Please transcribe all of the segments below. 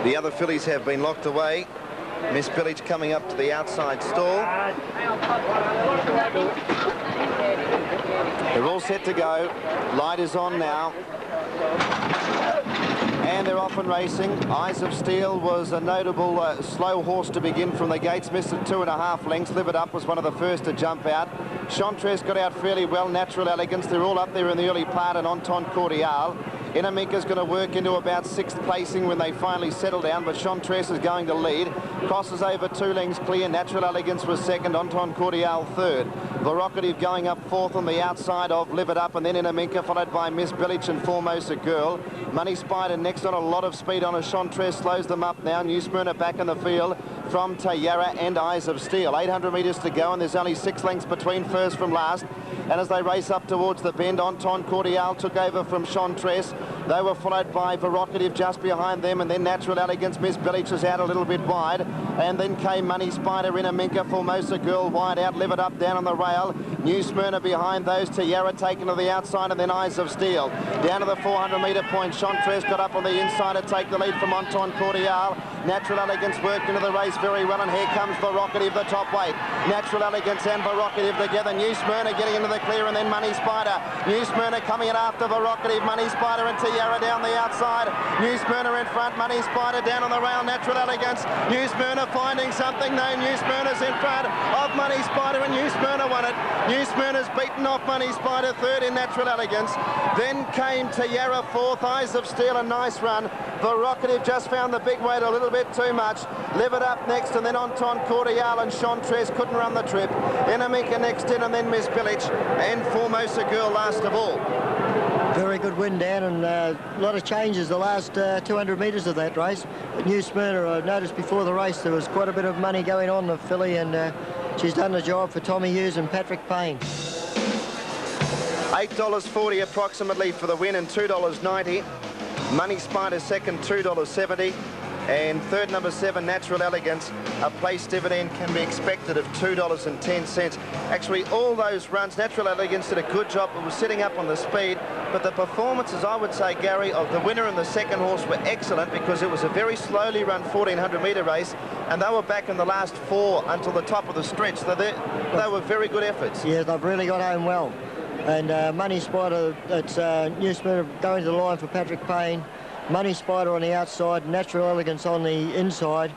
The other fillies have been locked away. Miss Village coming up to the outside stall. They're all set to go. Light is on now. And they're off and racing. Eyes of Steel was a notable slow horse to begin from the gates. Missed at 2.5 lengths. Live It Up was one of the first to jump out. Chantres got out fairly well. Natural Elegance, they're all up there in the early part, and Entente Cordiale. Inaminka's going to work into about 6th placing when they finally settle down, but Chantres is going to lead. Crosses over 2 lengths clear. Natural Elegance was 2nd, Entente Cordiale 3rd. Voracative going up 4th on the outside of Live It Up, and then Inaminka, followed by Miss Billich and Formosa Girl. Money Spider next on a lot of speed on a Chantres, slows them up now. New Smyrna back in the field from Tayara and Eyes of Steel. 800 metres to go, and there's only 6 lengths between first from last. And as they race up towards the bend, Entente Cordiale took over from Chantres. They were followed by Voracative just behind them, and then Natural Elegance. Miss Billich was out a little bit wide, and then came Money Spider, Inaminka, Formosa Girl wide out, Live It Up down on the rail. New Smyrna behind those, Tayara taken to the outside, and then Eyes of Steel. Down to the 400-metre point, Chantres got up on the inside to take the lead from Entente Cordiale. Natural Elegance worked into the race very well, and here comes Voracative, the top weight. Natural Elegance and Voracative together. New Smyrna getting into the clear, and then Money Spider. New Smyrna coming in after Voracative. Money Spider and Tayara down the outside. New Smyrna in front. Money Spider down on the rail. Natural Elegance. New Smyrna finding something. No, New Smyrna's in front of Money Spider, and New Smyrna won it. New Smyrna's beaten off Money Spider 3rd in Natural Elegance. Then came Tayara 4th. Eyes of Steel, a nice run. Voracative just found the big weight a little bit too much. Live It Up next, and then Entente Cordiale and Chantres couldn't run the trip. Inaminka next in, and then Miss Billich and Formosa Girl last of all. Very good win, Dan, and a lot of changes the last 200 metres of that race. At New Smyrna, I noticed before the race there was quite a bit of money going on the filly, and she's done the job for Tommy Hughes and Patrick Payne. $8.40 approximately for the win, and $2.90. Money Spider second, $2.70. And third, number 7, Natural Elegance. A place dividend can be expected of $2.10. Actually, all those runs, Natural Elegance did a good job. It was sitting up on the speed, but the performances, I would say, Gary, of the winner and the second horse were excellent, because it was a very slowly run 1,400-metre race, and they were back in the last 4 until the top of the stretch. So they were very good efforts. Yeah, they've really got home well. And Money Spider, it's New Smyrna going to the line for Patrick Payne. Money Spider on the outside, Natural Elegance on the inside.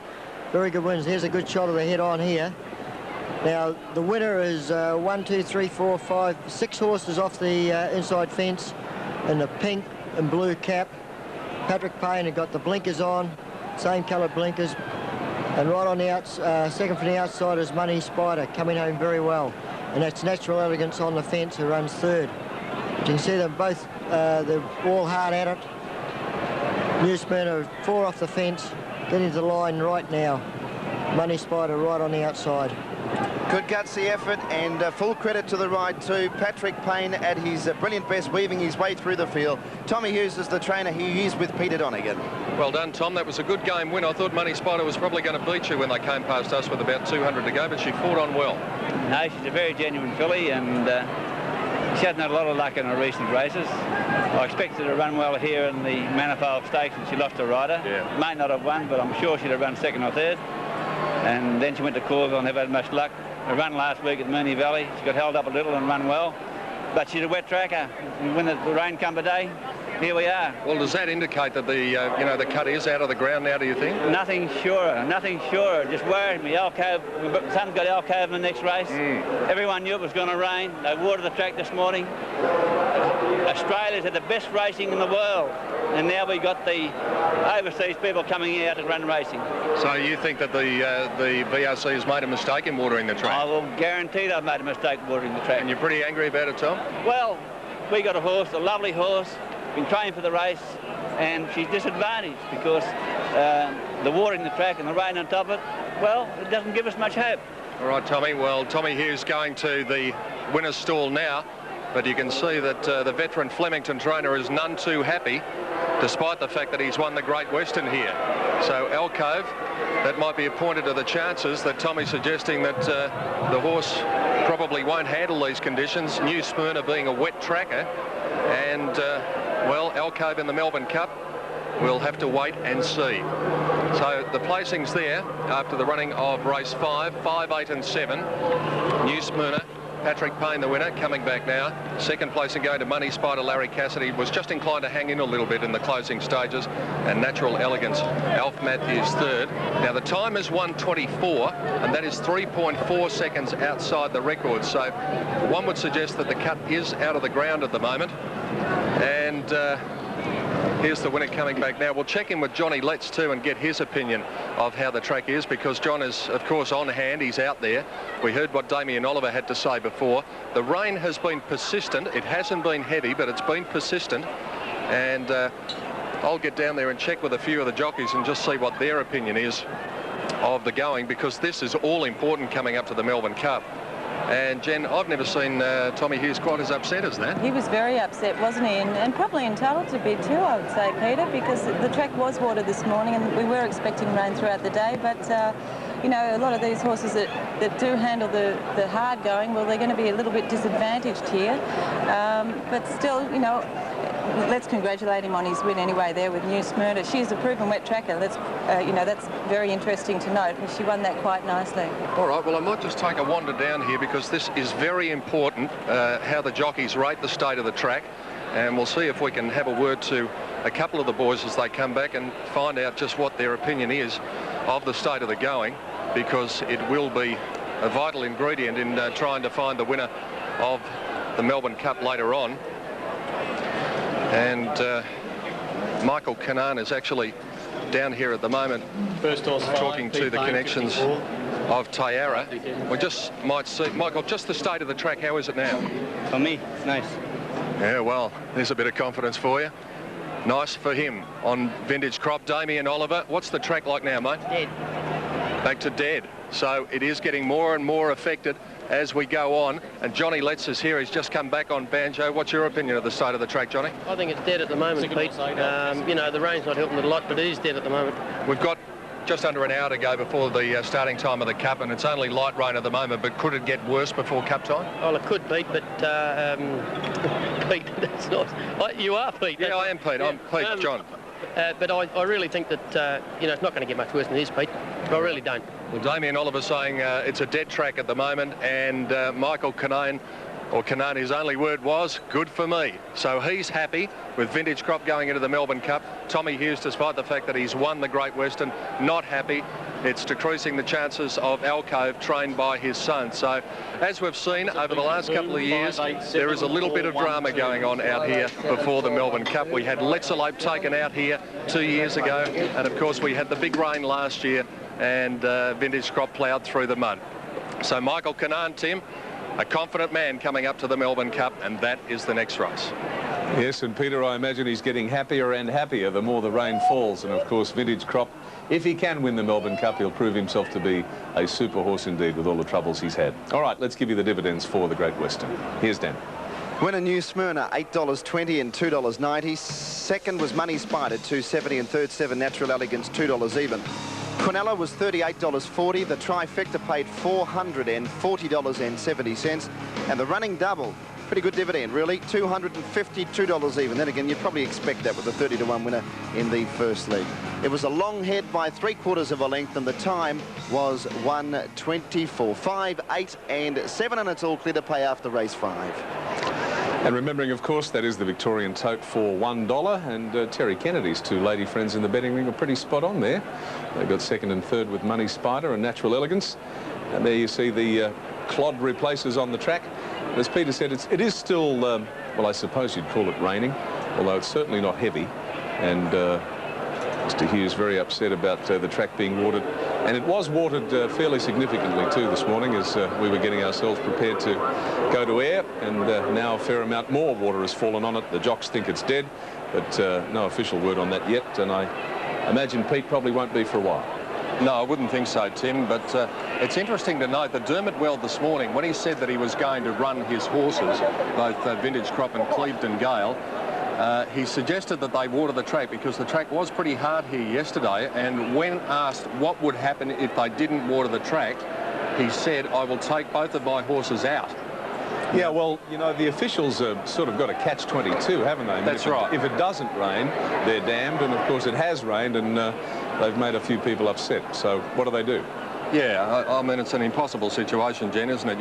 Very good wins. Here's a good shot of the head on here. Now, the winner is 1, 2, 3, 4, 5, 6 horses off the inside fence in the pink and blue cap. Patrick Payne had got the blinkers on, same coloured blinkers. And right on the second from the outside is Money Spider, coming home very well. And that's Natural Elegance on the fence, who runs 3rd. You can see them both, they're all hard at it. New Smyrna 4 off the fence, getting to the line right now. Money Spider right on the outside. Good gutsy effort, and full credit to the ride too. Patrick Payne at his brilliant best, weaving his way through the field. Tommy Hughes is the trainer. He is with Peter Donegan. Well done, Tom. That was a good game win. I thought Money Spider was probably going to beat you when they came past us with about 200 to go, but she fought on well. No, she's a very genuine filly, and she hasn't had a lot of luck in her recent races. I expected her to run well here in the Manifold Stakes, and she lost her rider. Yeah. May not have won, but I'm sure she'd have run 2nd or 3rd. And then she went to Corville and never had much luck. Her run last week at Moonee Valley, she got held up a little and run well. But she's a wet tracker. When the rain come today, here we are. Well, does that indicate that the cut is out of the ground now, do you think? Nothing surer, nothing surer. Just worried me. Alcove, Sun's got Alcove in the next race. Everyone knew it was going to rain. They watered the track this morning. Australia's had the best racing in the world, and now we've got the overseas people coming out to run racing. So you think that the VRC has made a mistake in watering the track? I will guarantee they've made a mistake watering the track. And you're pretty angry about it, Tom? Well, we got a horse, a lovely horse, been trained for the race, and she's disadvantaged because the watering the track and the rain on top of it, well, it doesn't give us much hope. All right, Tommy. Well, Tommy Hughes going to the winner's stall now. But you can see that the veteran Flemington trainer is none too happy, despite the fact that he's won the Great Western here. So Alcove, that might be pointed to the chances that Tommy's suggesting that the horse probably won't handle these conditions. New Smyrna being a wet tracker, and well, Alcove in the Melbourne Cup we'll have to wait and see. So the placings there after the running of race 5, 5, 8 and 7. New Smyrna, Patrick Payne the winner, coming back now. Second placing going to Money Spider. Larry Cassidy was just inclined to hang in a little bit in the closing stages, and Natural Elegance, Alf Matthews third. Now the time is 1:24, and that is 3.4 seconds outside the record, so one would suggest that the cut is out of the ground at the moment. And here's the winner coming back now. We'll check in with Johnny Letts too and get his opinion of how the track is, because John is, of course, on hand. He's out there. We heard what Damien Oliver had to say before. The rain has been persistent. It hasn't been heavy, but it's been persistent. And I'll get down there and check with a few of the jockeys and just see what their opinion is of the going, because this is all important coming up to the Melbourne Cup. And Jen, I've never seen Tommy Hughes quite as upset as that. He was very upset, wasn't he? And probably entitled to be too, I would say, Peter, because the track was watered this morning and we were expecting rain throughout the day. But, you know, a lot of these horses that do handle the hard going, well, they're going to be a little bit disadvantaged here. But still, you know, let's congratulate him on his win anyway there with New Smyrna. She's a proven wet tracker. That's, you know, that's very interesting to note, and she won that quite nicely. All right, well, I might just take a wander down here, because this is very important, how the jockeys rate the state of the track. And we'll see if we can have a word to a couple of the boys as they come back and find out just what their opinion is of the state of the going, because it will be a vital ingredient in trying to find the winner of the Melbourne Cup later on. And Michael Canaan is actually down here at the moment, talking to the connections of Tayara. We just might see, Michael, just the state of the track. How is it now? For me, it's nice. Yeah, well, there's a bit of confidence for you. Nice for him on Vintage Crop. Damien Oliver, what's the track like now, mate? Dead. Back to dead. So it is getting more and more affected as we go on. And Johnny Letts is here. He's just come back on banjo. What's your opinion of the state of the track, Johnny? I think it's dead at the moment, Pete. You know, the rain's not helping it a lot, but it is dead at the moment. We've got just under an hour to go before the starting time of the Cup, and it's only light rain at the moment, but could it get worse before Cup time? Well, it could, Pete, but Pete, that's not... You are Pete. Yeah, I am Pete. I'm Pete, John. But I really think that, you know, it's not going to get much worse than it is, Pete. I really don't. Well, Damien Oliver saying it's a dead track at the moment, and Michael Canaan, his only word was, good for me. So he's happy with Vintage Crop going into the Melbourne Cup. Tommy Hughes, despite the fact that he's won the Great Western, not happy. It's decreasing the chances of Alcove, trained by his son. So, as we've seen over the last couple of years, there is a little bit of drama going on out here before the Melbourne Cup. We had Letzalope taken out here 2 years ago, and of course we had the big rain last year, and Vintage Crop ploughed through the mud. So Michael Canaan, Tim, a confident man coming up to the Melbourne Cup, and that is the next race. Yes, and Peter, I imagine he's getting happier and happier the more the rain falls. And of course, Vintage Crop, if he can win the Melbourne Cup, he'll prove himself to be a super horse indeed with all the troubles he's had. All right, let's give you the dividends for the Great Western. Here's Dan. Winner New Smyrna, $8.20 and $2.90. Second was Money Spider, $2.70, and third, Seven Natural Elegance, $2 even. Quinella was $38.40. The trifecta paid $440.70. And the running double, pretty good dividend, really, $252 even. Then again, you'd probably expect that with a 30-to-1 winner in the first league. It was a long head by 3/4 of a length, and the time was 1:24. 5, 8, and 7, and it's all clear to pay after race 5. And remembering, of course, that is the Victorian tote for $1. And Terry Kennedy's two lady friends in the betting ring are pretty spot on there. They got second and third with Money Spider and Natural Elegance. And there you see the clod replaces on the track. As Peter said, it is still, well, I suppose you'd call it raining, although it's certainly not heavy. And Mr. Hughes very upset about the track being watered. And it was watered fairly significantly too this morning as we were getting ourselves prepared to go to air. And now a fair amount more water has fallen on it. The jocks think it's dead, but no official word on that yet. And I imagine Pete probably won't be for a while. No, I wouldn't think so, Tim, but it's interesting to note that Dermot Weld this morning, when he said that he was going to run his horses, both Vintage Crop and Clevedon Gale, he suggested that they water the track because the track was pretty hard here yesterday, and when asked what would happen if they didn't water the track, he said, I will take both of my horses out. Yeah, well, you know, the officials have sort of got a catch-22, haven't they? I mean, That's right. If it doesn't rain, they're damned, and of course it has rained, and they've made a few people upset. So what do? Yeah, I mean, it's an impossible situation, Jen, isn't it?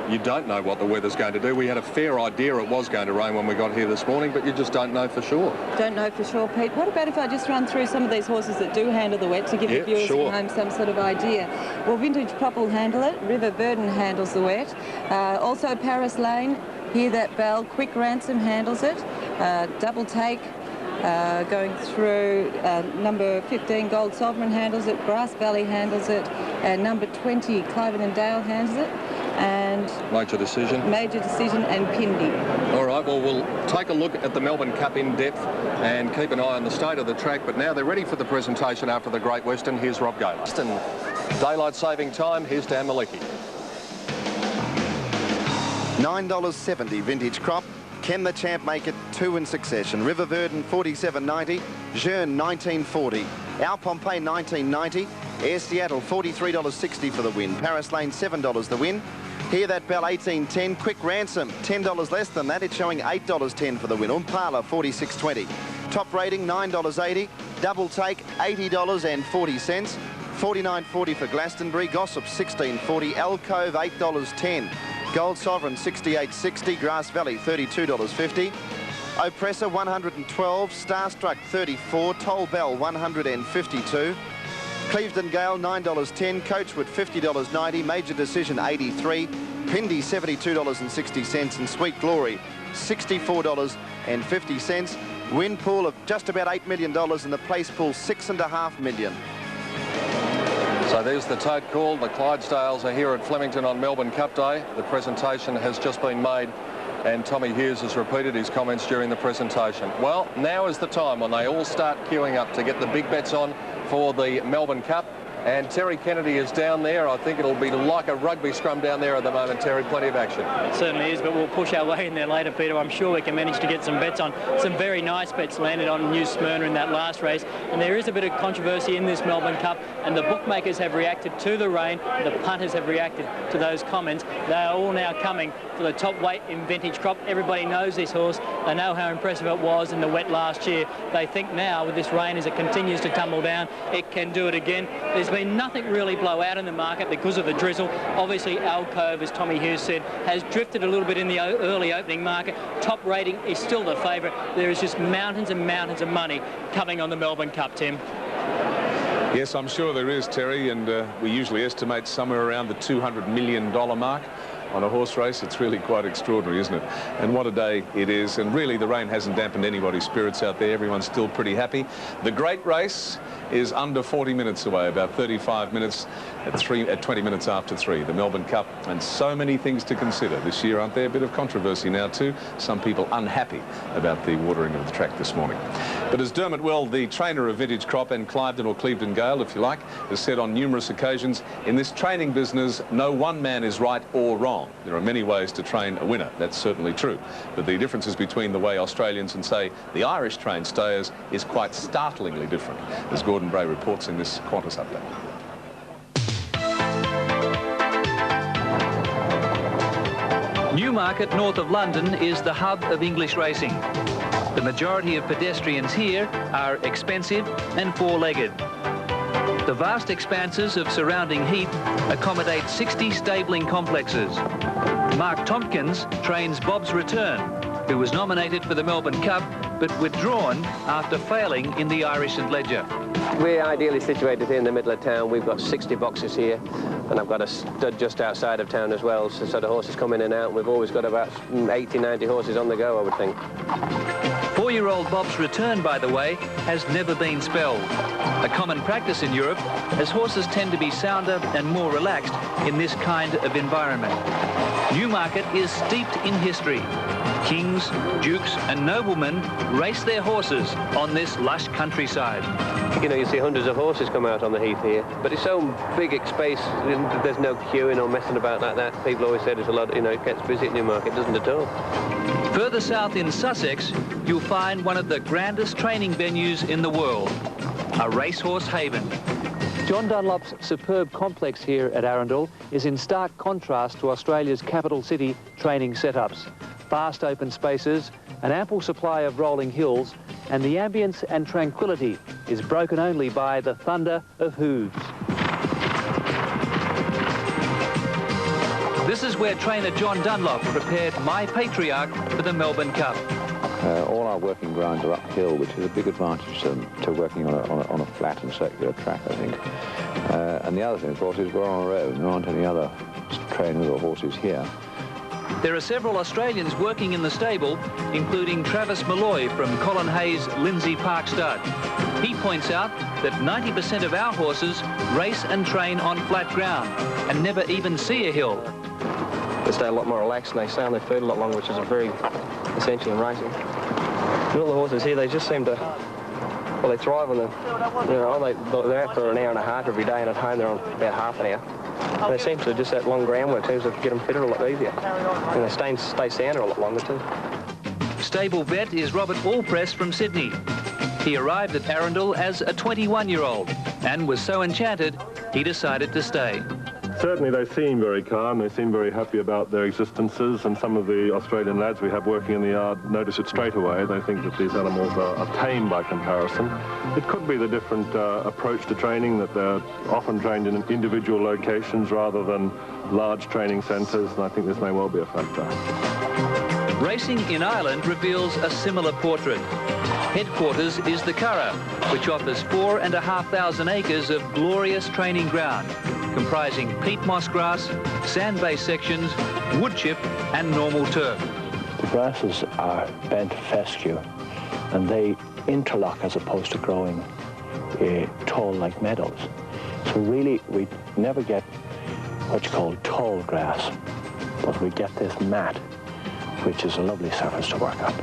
You don't know what the weather's going to do. We had a fair idea it was going to rain when we got here this morning, but you just don't know for sure. Don't know for sure, Pete. What about if I just run through some of these horses that do handle the wet to give the viewers at home some sort of idea? Well, Vintage Crop will handle it. River Verdon handles the wet. Also Paris Lane, Hear That Bell. Quick Ransom handles it. Double Take. Going through number 15 Gold Sovereign handles it, Grass Valley handles it, and number 20 Cliven and Dale handles it, and Major Decision and Pindi. All right, well, we'll take a look at the Melbourne Cup in depth and keep an eye on the state of the track, but now they're ready for the presentation after the Great Western. Here's Rob Gaylor. Daylight saving time, here's Dan Malicki. $9.70 Vintage Crop. Can the champ make it 2 in succession? River Verdon 47.90, Jeune 19.40, Our Pompeii 19.90, Air Seattle $43.60 for the win, Paris Lane $7 the win, Hear That Bell 18.10, Quick Ransom $10 less than that, it's showing $8.10 for the win, Umpala 46.20, Top Rating $9.80, Double Take $80.40, $49.40 for Glastonbury, Gossip $16.40, Alcove $8.10. Gold Sovereign 68.60, Grass Valley $32.50, Oppressor 112, Starstruck 34, Toll Bell 152, Clevedon Gale $9.10, Coachwood $50.90, Major Decision 83, Pindi $72.60, and Sweet Glory $64.50. Win pool of just about $8 million, and the place pool $6.5 million. So there's the tote call. The Clydesdales are here at Flemington on Melbourne Cup Day. The presentation has just been made, and Tommy Hughes has repeated his comments during the presentation. Well, now is the time when they all start queuing up to get the big bets on for the Melbourne Cup. And Terry Kennedy is down there. I think it'll be like a rugby scrum down there at the moment, Terry. Plenty of action. It certainly is, but we'll push our way in there later, Peter. I'm sure we can manage to get some bets on. Some very nice bets landed on New Smyrna in that last race. And there is a bit of controversy in this Melbourne Cup, and the bookmakers have reacted to the rain. The punters have reacted to those comments. They are all now coming for the top weight in Vintage Crop. Everybody knows this horse. They know how impressive it was in the wet last year. They think now, with this rain as it continues to tumble down, it can do it again. There's been nothing really blow out in the market because of the drizzle. Obviously, Alcove, as Tommy Hughes said, has drifted a little bit in the early opening market. Top Rating is still the favourite. There is just mountains and mountains of money coming on the Melbourne Cup, Tim. Yes, I'm sure there is, Terry, and we usually estimate somewhere around the $200 million mark. On a horse race, it's really quite extraordinary, isn't it? And what a day it is. And really, the rain hasn't dampened anybody's spirits out there. Everyone's still pretty happy. The great race is under 40 minutes away, about 35 minutes at 20 minutes after 3, the Melbourne Cup. And so many things to consider this year, aren't there? A bit of controversy now too. Some people unhappy about the watering of the track this morning. But as Dermot Well, the trainer of Vintage Crop and Clivedon or Clevedon Gale, if you like, has said on numerous occasions, in this training business, no one man is right or wrong. There are many ways to train a winner. That's certainly true. But the differences between the way Australians and, say, the Irish train stayers is quite startlingly different, as Gordon Bray reports in this Qantas update. Newmarket, north of London, is the hub of English racing. The majority of pedestrians here are expensive and four-legged. The vast expanses of surrounding heath accommodate 60 stabling complexes. Mark Tompkins trains Bob's Return, who was nominated for the Melbourne Cup but withdrawn after failing in the Irish St Ledger. We're ideally situated here in the middle of town. We've got 60 boxes here, and I've got a stud just outside of town as well, so the horses come in and out. We've always got about 80, 90 horses on the go, I would think. 4-year-old Bob's Return, by the way, has never been spelled. A common practice in Europe, as horses tend to be sounder and more relaxed in this kind of environment. Newmarket is steeped in history. Kings, dukes and noblemen race their horses on this lush countryside. You know, you see hundreds of horses come out on the heath here, but it's so big space, there's no queuing or messing about like that. People always say there's a lot, you know, it gets busy at Newmarket. It doesn't at all. Further south in Sussex, you'll find one of the grandest training venues in the world, a racehorse haven. John Dunlop's superb complex here at Arundel is in stark contrast to Australia's capital city training setups. Vast open spaces, an ample supply of rolling hills, and the ambience and tranquility is broken only by the thunder of hooves. This is where trainer John Dunlop prepared my patriarch for the Melbourne Cup. All our working grounds are uphill, which is a big advantage to working on a flat and circular track, I think. And the other thing, of course, is we're on a road. There aren't any other trainers or horses here. There are several Australians working in the stable, including Travis Malloy from Colin Hayes' Lindsay Park Stud. He points out that 90% of our horses race and train on flat ground and never even see a hill. They stay a lot more relaxed and they stay on their feet a lot longer, which is very essential in racing. And all the horses here, they just seem to, well, they thrive on the, you know, they're out for an hour and a half every day, and at home they're on about half an hour. And they seem to, just that long groundwork seems to get them fitter a lot easier. And they stay sounder a lot longer too. Stable vet is Robert Allpress from Sydney. He arrived at Arundel as a 21-year-old and was so enchanted he decided to stay. Certainly they seem very calm, they seem very happy about their existences, and some of the Australian lads we have working in the yard notice it straight away. They think that these animals are tame by comparison. It could be the different approach to training, that they're often trained in individual locations rather than large training centres, and I think this may well be a factor. Racing in Ireland reveals a similar portrait. Headquarters is the Curragh, which offers 4,500 acres of glorious training ground, comprising peat moss grass, sand-based sections, wood chip and normal turf. The grasses are bent fescue and they interlock as opposed to growing tall like meadows. So really we never get what you call tall grass, but we get this mat, which is a lovely surface to work on.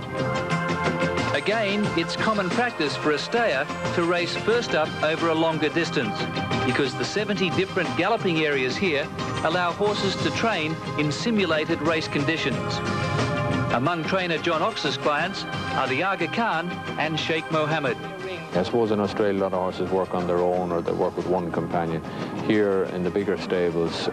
Again, it's common practice for a stayer to race first up over a longer distance, because the 70 different galloping areas here allow horses to train in simulated race conditions. Among trainer John Ox's clients are the Aga Khan and Sheikh Mohammed. I suppose in Australia a lot of horses work on their own or they work with one companion. Here in the bigger stables,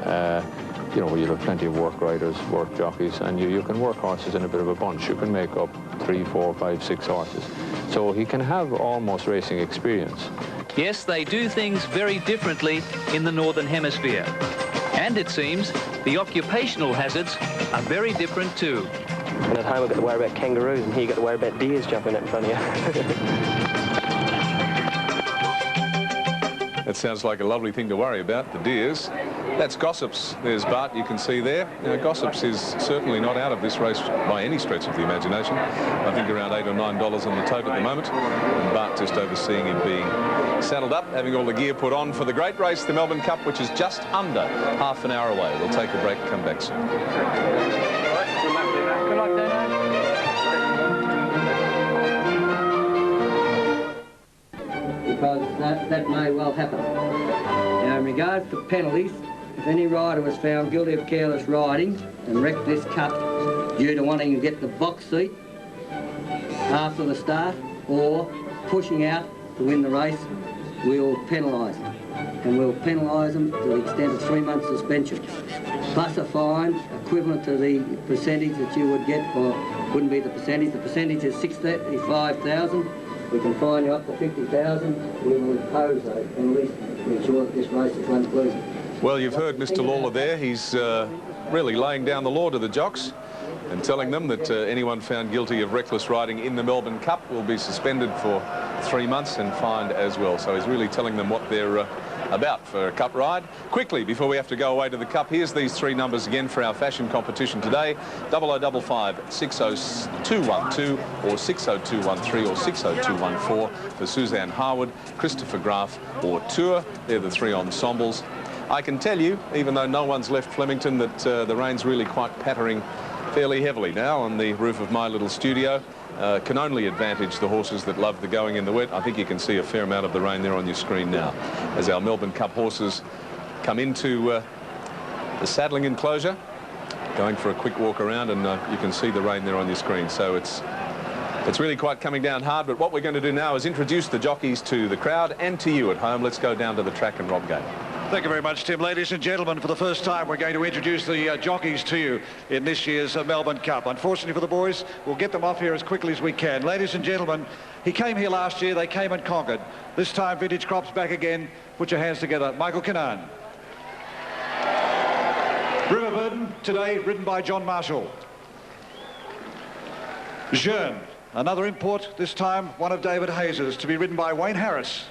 you know, you have plenty of work riders, work jockeys, and you can work horses in a bit of a bunch. You can make up 3, 4, 5, 6 horses. So he can have almost racing experience. Yes, they do things very differently in the Northern Hemisphere. And it seems the occupational hazards are very different too. And at home I've got to worry about kangaroos, and here you've got to worry about deers jumping out in front of you. That sounds like a lovely thing to worry about, the deers. That's Gossips. There's Bart, you can see there. Now, Gossips is certainly not out of this race by any stretch of the imagination. I think around $8 or $9 on the tote at the moment. And Bart just overseeing him being saddled up, having all the gear put on for the great race, the Melbourne Cup, which is just under half an hour away. We'll take a break and come back soon. Good luck, Dano. Because that may well happen. Now, in regard to penalties, if any rider was found guilty of careless riding and wrecked this cup due to wanting to get the box seat after the start or pushing out to win the race, we'll penalise them. And we'll penalise them to the extent of 3 months suspension, plus a fine equivalent to the percentage that you would get, or wouldn't be the percentage is 65,000. We can fine you up to 50,000. We will impose those penalties to ensure that this race is run clean. Well, you've heard Mr. Lawler there. He's really laying down the law to the jocks and telling them that anyone found guilty of reckless riding in the Melbourne Cup will be suspended for 3 months and fined as well. So he's really telling them what they're about for a cup ride. Quickly, before we have to go away to the cup, here's these 3 numbers again for our fashion competition today: 0055 60212 or 60213 or 60214 for Suzanne Harwood, Christopher Graff or Tour. They're the 3 ensembles. I can tell you, even though no one's left Flemington, that the rain's really quite pattering fairly heavily now on the roof of my little studio. Can only advantage the horses that love the going in the wet. I think you can see a fair amount of the rain there on your screen now as our Melbourne Cup horses come into the saddling enclosure, going for a quick walk around, and you can see the rain there on your screen. So it's It's really quite coming down hard, but what we're going to do now is introduce the jockeys to the crowd and to you at home. Let's go down to the track and Rob Gate. Thank you very much, Tim. Ladies and gentlemen, for the first time, we're going to introduce the jockeys to you in this year's Melbourne Cup. Unfortunately for the boys, we'll get them off here as quickly as we can. Ladies and gentlemen, he came here last year, they came and conquered. This time, Vintage Crop's back again. Put your hands together. Michael Canaan. Riverburden, today ridden by John Marshall. Jeune, another import, this time one of David Hayes's, to be ridden by Wayne Harris.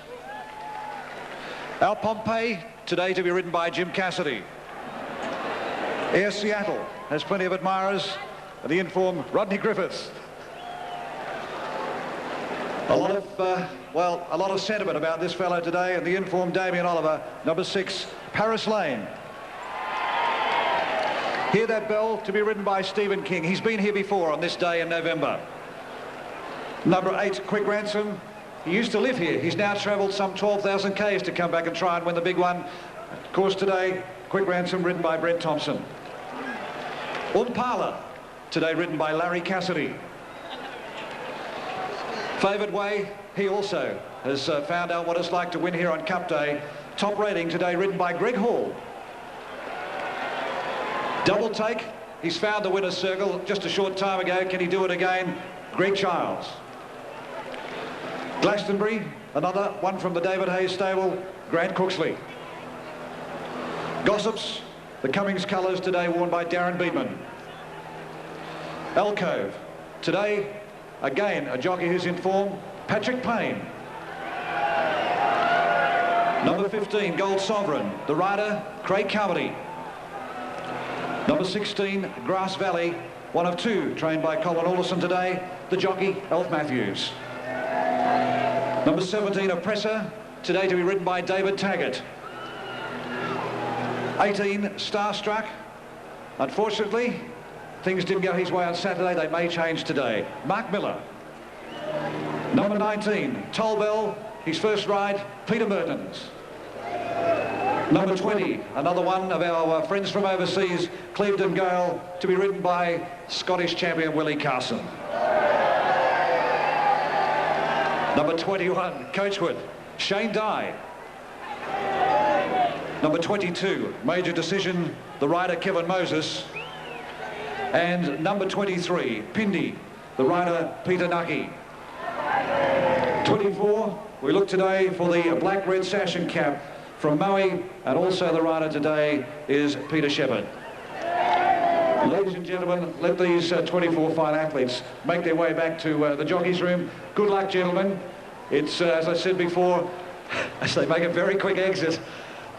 Al Pompey, today to be ridden by Jim Cassidy. Air Seattle has plenty of admirers, and the informed Rodney Griffiths. A lot of sentiment about this fellow today, and the informed Damien Oliver, number 6, Paris Lane. Hear that bell, to be ridden by Stephen King. He's been here before on this day in November. Number 8, Quick Ransom. He used to live here. He's now travelled some 12,000 Ks to come back and try and win the big one. Of course, today, Quick Ransom ridden by Brent Thompson. Umpala, today ridden by Larry Cassidy. Favoured Way, he also has found out what it's like to win here on Cup Day. Top Rating, today ridden by Greg Hall. Double Take, he's found the winner's circle just a short time ago. Can he do it again? Greg Childs. Glastonbury, another one from the David Hayes stable, Grant Cooksley. Gossips, the Cummings colours today worn by Darren Beedman. Alcove, today, again, a jockey who's in form, Patrick Payne. Number 15, Gold Sovereign, the rider, Craig Carmody. Number 16, Grass Valley, one of 2 trained by Colin Alderson today, the jockey, Alf Matthews. Number 17, Oppressor, today to be ridden by David Taggart. 18, Starstruck. Unfortunately, things didn't go his way on Saturday. They may change today. Mark Miller. Number 19, Toll Bell, his first ride, Peter Mertens. Number 20, another one of our friends from overseas, Clevedon Gale, to be ridden by Scottish champion Willie Carson. Number 21, Coachwood, Shane Dye. Number 22, Major Decision, the rider Kevin Moses. And number 23, Pindi, the rider Peter Nucky. 24, we look today for the black, red sash and cap from Maui, and also the rider today is Peter Shepherd. Ladies and gentlemen, let these 24 fine athletes make their way back to the jockeys' room. Good luck, gentlemen. It's, as I said before, as they make a very quick exit,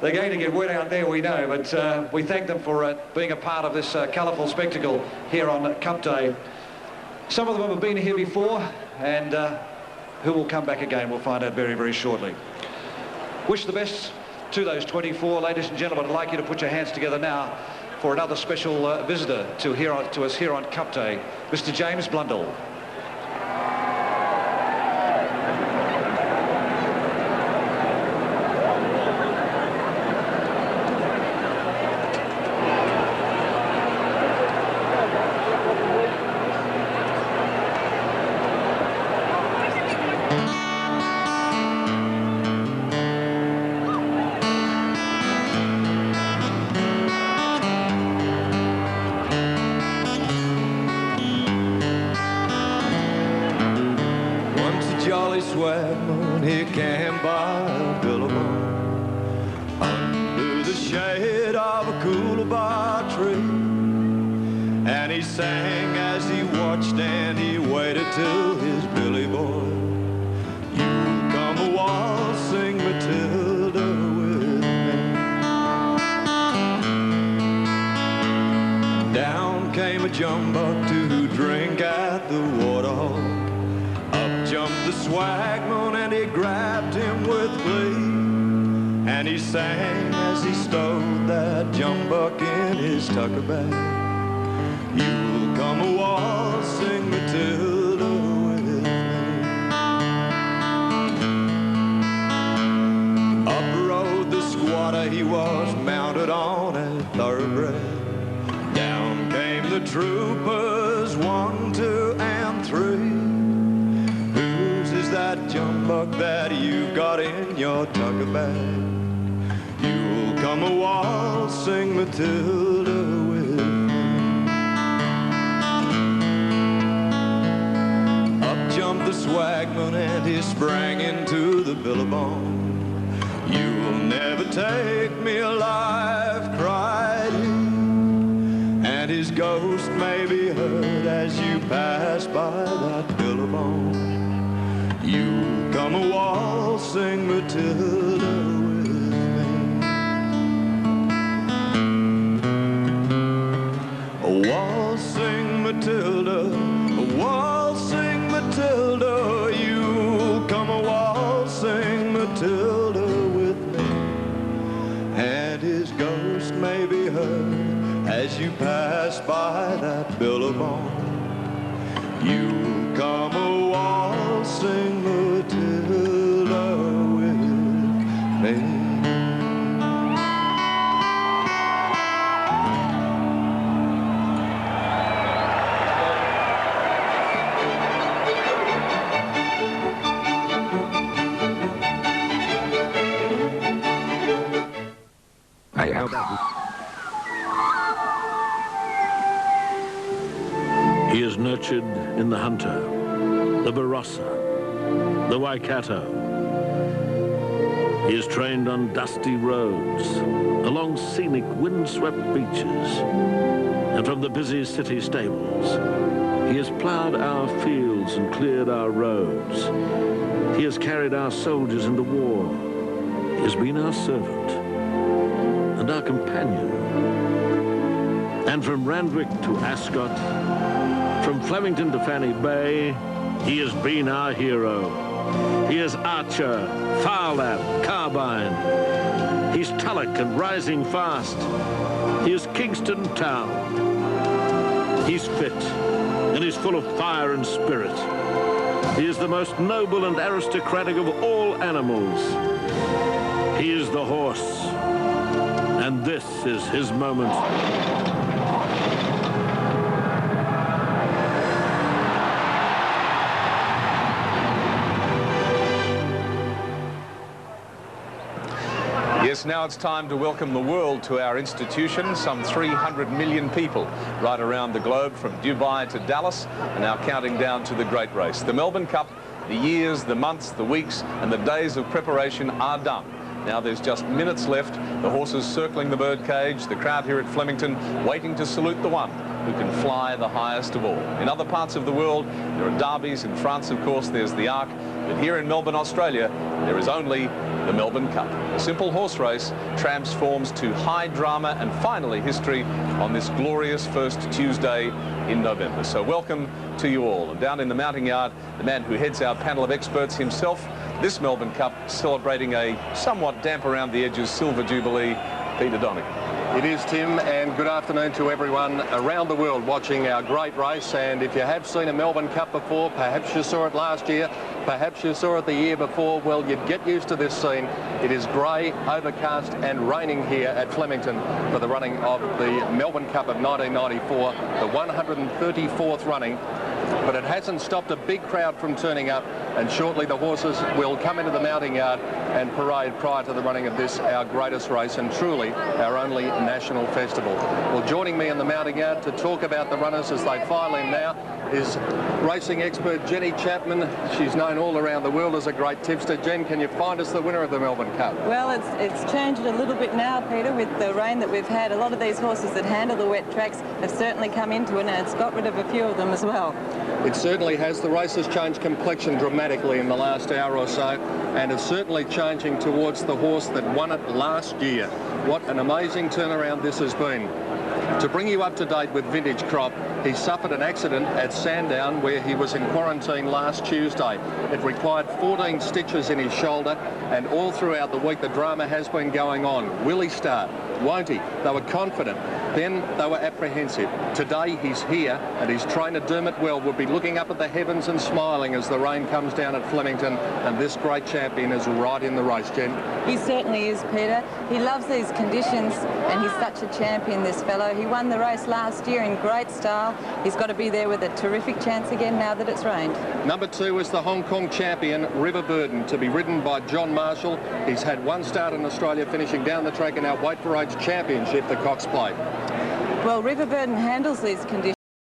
they're going to get wet out there, we know, but we thank them for being a part of this colourful spectacle here on Cup Day. Some of them have been here before, and who will come back again, we'll find out very, very shortly. Wish the best to those 24. Ladies and gentlemen, I'd like you to put your hands together now for another special visitor to us here on Cup Day, Mr. James Blundell. Swagman, he came by Billabong under the shade of a coolabah tree, and he sang as he watched and he waited till his Billy boy, you'll come a waltzing Matilda with me. Down came a jumbuck to drink at the waterhole. Jumped the swagman and he grabbed him with glee, and he sang as he stowed that jumbuck in his tucker bag, you'll come a waltzing Matilda with me. Up rode the squatter, he was mounted on a thoroughbred. Down came the troopers, 1, 2, and 3. Pawtuckabat. You'll come a waltzing Matilda with me. Up jumped the swagman and he sprang into the billabong. You'll never take me alive, cried he, and his ghost may be heard as you pass by that billabong. You come a waltzing Matilda with me. A waltzing Matilda, a waltzing Matilda, you come a waltzing Matilda with me, and his ghost may be heard as you pass by that billabong. You come a waltzing Matilda with me. He is nurtured in the Hunter, the Barossa, the Waikato. He is trained on dusty roads, along scenic windswept beaches, and from the busy city stables. He has ploughed our fields and cleared our roads. He has carried our soldiers into war. He has been our servant and our companion. And from Randwick to Ascot, from Flemington to Fanny Bay, he has been our hero. He is Archer, Farlap, Carbine. He's Tulloch and Rising Fast. He is Kingston Town. He's fit and he's full of fire and spirit. He is the most noble and aristocratic of all animals. He is the horse, and this is his moment. Yes, now it's time to welcome the world to our institution. Some 300 million people right around the globe, from Dubai to Dallas, are now counting down to the great race. The Melbourne Cup, the years, the months, the weeks and the days of preparation are done. Now there's just minutes left. The horses circling the birdcage, the crowd here at Flemington waiting to salute the one who can fly the highest of all. In other parts of the world, there are derbies. In France, of course, there's the Arc. But here in Melbourne, Australia, there is only the Melbourne Cup. A simple horse race transforms to high drama and finally history on this glorious first Tuesday in November. So welcome to you all. And down in the mounting yard, the man who heads our panel of experts himself, this Melbourne Cup celebrating a somewhat damp around the edges Silver Jubilee, Peter Donegan. It is, Tim, and good afternoon to everyone around the world watching our great race. And if you have seen a Melbourne Cup before, perhaps you saw it last year, perhaps you saw it the year before, well, you'd get used to this scene. It is grey, overcast and raining here at Flemington for the running of the Melbourne Cup of 1994, the 134th running. But it hasn't stopped a big crowd from turning up, and shortly the horses will come into the mounting yard and parade prior to the running of this, our greatest race and truly our only national festival. Well, joining me in the mounting yard to talk about the runners as they file in now is racing expert Jenny Chapman. She's known all around the world as a great tipster. Jen, can you find us the winner of the Melbourne Cup? Well, it's changed a little bit now, Peter, with the rain that we've had. A lot of these horses that handle the wet tracks have certainly come into it, and it's got rid of a few of them as well. It certainly has. The race has changed complexion dramatically in the last hour or so, and it's certainly changing towards the horse that won it last year. What an amazing turnaround this has been. To bring you up to date with Vintage Crop, he suffered an accident at Sandown where he was in quarantine last Tuesday. It required 14 stitches in his shoulder, and all throughout the week the drama has been going on. Will he start? Won't he? They were confident. Then they were apprehensive. Today he's here, and his trainer Dermot Well will be looking up at the heavens and smiling as the rain comes down at Flemington, and this great champion is right in the race, Jen. He certainly is, Peter. He loves these conditions, and he's such a champion, this fellow. He won the race last year in great style. He's got to be there with a terrific chance again now that it's rained. Number 2 is the Hong Kong champion, River Burden, to be ridden by John Marshall. He's had one start in Australia, finishing down the track in our Weight for Age Championship, the Cox Plate. Well, River Burden handles these conditions